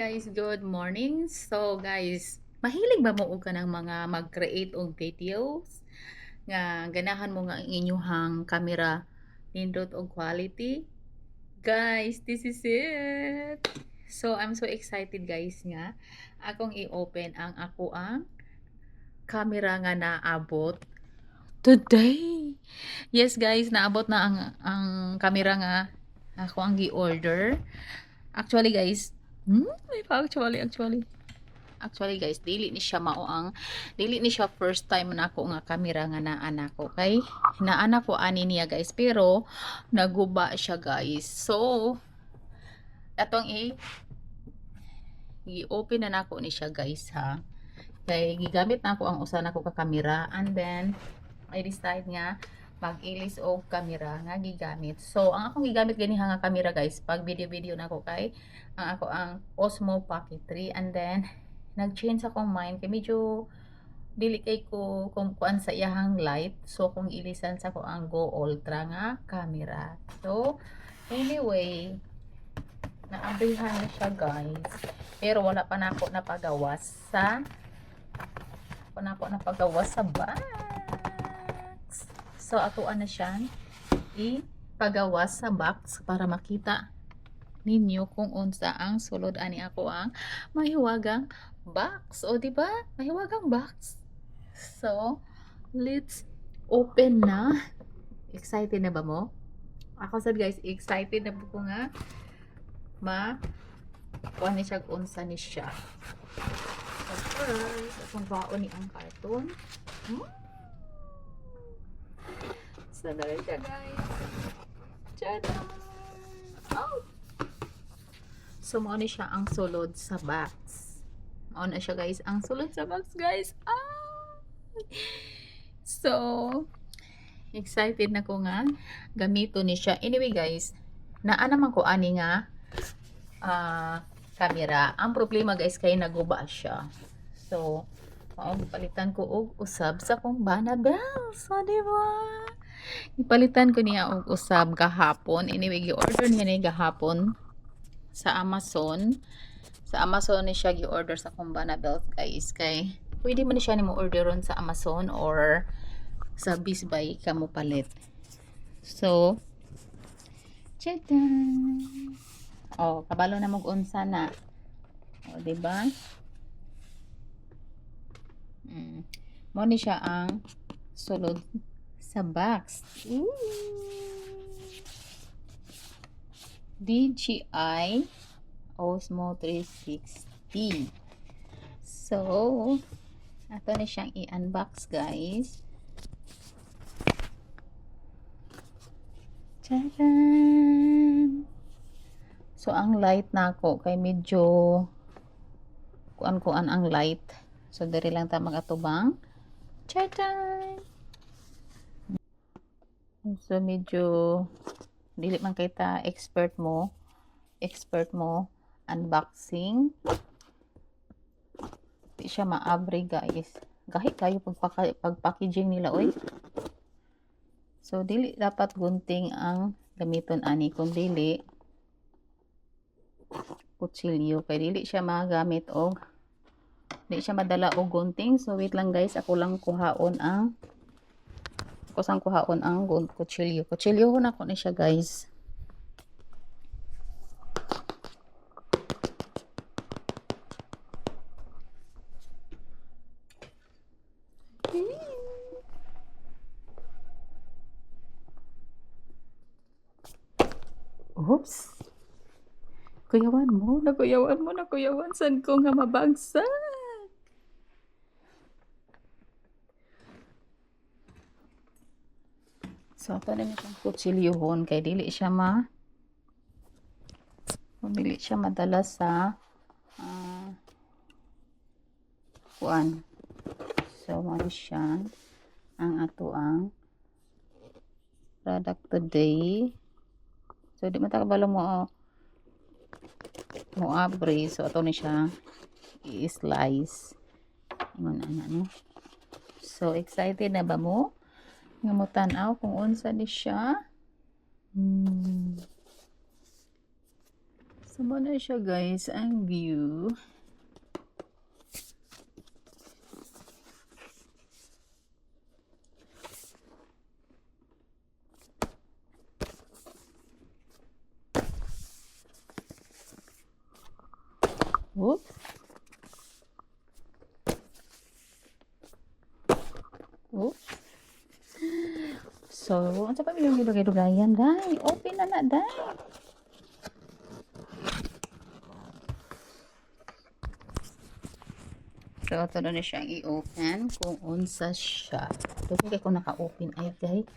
Guys, good morning. So guys, mahilig ba mo og ka ng mga mag-create og videos nga ganahan mo nga ang inyuhang camera nindot og quality? Guys, this is it. So I'm so excited guys nga akong i-open ang ako ang camera nga naabot today. Yes guys, naabot na ang camera nga ako ang gi-order. Actually guys, actually guys, dili ni siya first time na ako nga camera nga naa ko kay naa ko ani niya guys, pero naguba siya guys. So atong i-open na nako ni siya guys ha, kay gigamit na ako ang usa nako ka camera, and then I decide nga mag-ilis og camera nga gigamit. So ang akong gigamit ganiha nga camera guys, pag video nako kay ang ako ang Osmo Pocket 3, and then nag-change akong mind kay medyo dili kay ko kung kuan sa iyahang light, so kung ilisan sa ko ang Go Ultra nga camera. So anyway, naabrihan na siya guys, pero wala pa nako napagawas sa box. So atuan na siyang ipagawas sa box para makita ninyo kung unsa ang sulod ani ako ang mahiwagang box. O di ba? Mahiwagang box. So let's open na. Excited na ba mo? Ako sad guys, excited na po ko nga kuha ni siya kung unsa ni siya. So first, akong baon ni ang karton. Sandali siya guys. Tada! Oh! So mao ni siya ang sulod sa box. Mao na siya guys ang sulod sa box guys. So excited na ko nga gamito ni siya. Anyway guys, naa naman ko ani nga camera. Ang problema guys kay naguba siya. So palitan ko og usab sa kong Banabel. So di ba? Ipalitan ko niya og usab kahapon. Anyway, gi-order niya ni gahapon sa Amazon. Sa Amazon ni siya gi-order sa kong Banabel guys, kay pwede mo ni siya nimo orderon sa Amazon or sa Best Buy kamo palit. So tchadan! Oh, kabalo na mong unsa na. Oh, di ba? Mo ni siya ang sulod sa box. Ooh. DJI Osmo 360. So ato na siyang i-unbox guys. Tadaan! So ang light nako kay medyo kuan ang light. So diri lang ta magatubang. Tadaan! So medyo dili man kay ta expert mo unboxing. Di siya maabre guys. Gahi kayo pag packaging nila oy. So dili dapat gunting ang gamiton ani, kung dili kutsilyo, kay dili siya magamit og di siya madala og gunting. So wait lang guys, ako kuhaon ang kutsilyo. Kutsilyo na ko ni siya guys. Oops. Nakuyawan san ko nga mabagsak. So ito na itong kutsilyohon kay dili siya madala sa kuan. So mo siya ang ato ang product today. So di man ta kabalo mo abre. So ato ni siya i-slice. Ingon ana no. So excited na ba mo? Nga mo tan-aw kung unsa ni siya. So Sama na siya guys, ang view. Whoop. Whoop. So, ang sa pamilya yung gilugay-lugayan, day. Open na na, day. So, ito na siya i-open kung unsa siya. Ito kaya kung naka-open ay, day.